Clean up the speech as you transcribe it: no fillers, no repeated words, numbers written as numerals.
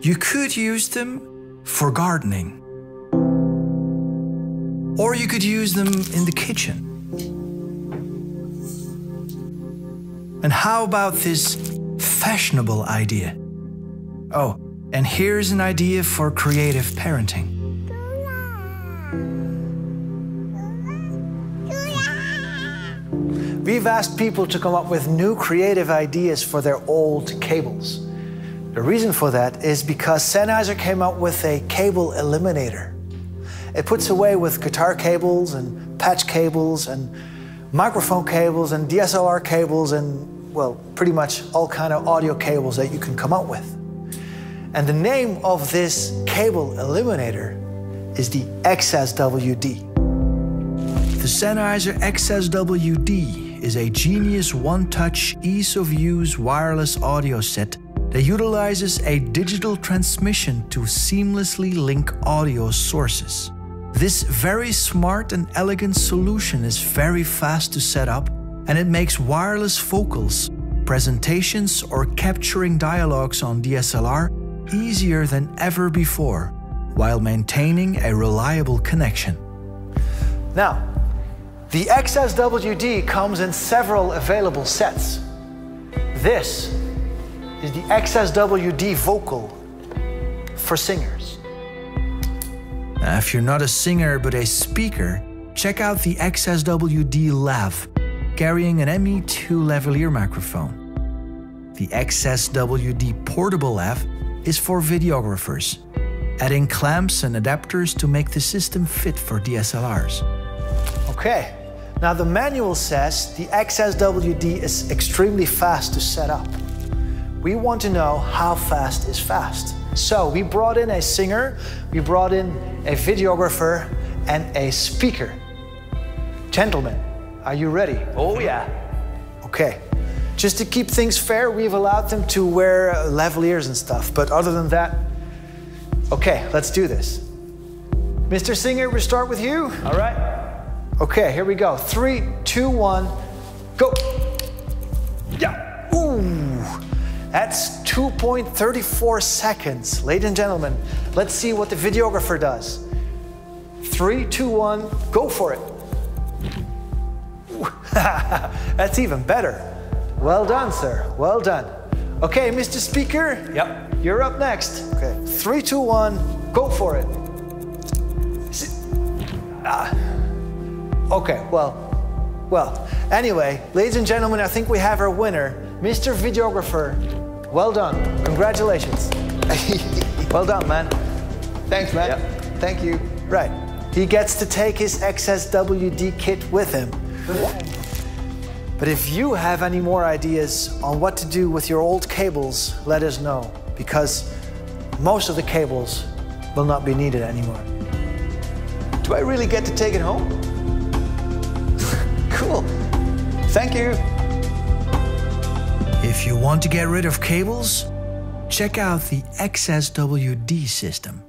You could use them for gardening. Or you could use them in the kitchen. And how about this fashionable idea? Oh, and here's an idea for creative parenting. We've asked people to come up with new creative ideas for their old cables. The reason for that is because Sennheiser came out with a cable eliminator. It puts away with guitar cables and patch cables and microphone cables and DSLR cables and, well, pretty much all kind of audio cables that you can come up with. And the name of this cable eliminator is the XSWD. The Sennheiser XSWD is a genius one-touch, ease-of-use wireless audio set that utilizes a digital transmission to seamlessly link audio sources. This very smart and elegant solution is very fast to set up, and it makes wireless vocals, presentations, or capturing dialogues on DSLR easier than ever before, while maintaining a reliable connection. Now, the XSWD comes in several available sets. This is the XSWD vocal for singers. Now, if you're not a singer but a speaker, check out the XSWD 𝗬𝗲, carrying an ME2 lavalier microphone. The XSWD portable 𝗬𝗲 is for videographers, adding clamps and adapters to make the system fit for DSLRs. Okay, now the manual says the XSWD is extremely fast to set up. We want to know how fast is fast. So we brought in a singer, we brought in a videographer, and a speaker. Gentlemen, are you ready? Oh yeah. Okay. Just to keep things fair, we've allowed them to wear lavaliers and stuff, but other than that, okay, let's do this. Mr. Singer, we start with you. All right. Okay, here we go. 3, 2, 1, go. Yeah. Ooh, that's 2.34 seconds. Ladies and gentlemen, let's see what the videographer does. 3, 2, 1, go for it. That's even better. Well done, sir. Well done. Okay, Mr. Speaker. Yep. You're up next. Okay, 3, 2, 1, go for it. Okay, well, anyway, ladies and gentlemen, I think we have our winner, Mr. Videographer. Well done. Congratulations. Well done, man. Thanks, man. Yep. Thank you. Right. He gets to take his XSWD kit with him. But if you have any more ideas on what to do with your old cables, let us know, because most of the cables will not be needed anymore. Do I really get to take it home? Cool. Thank you. If you want to get rid of cables, check out the XSWD system.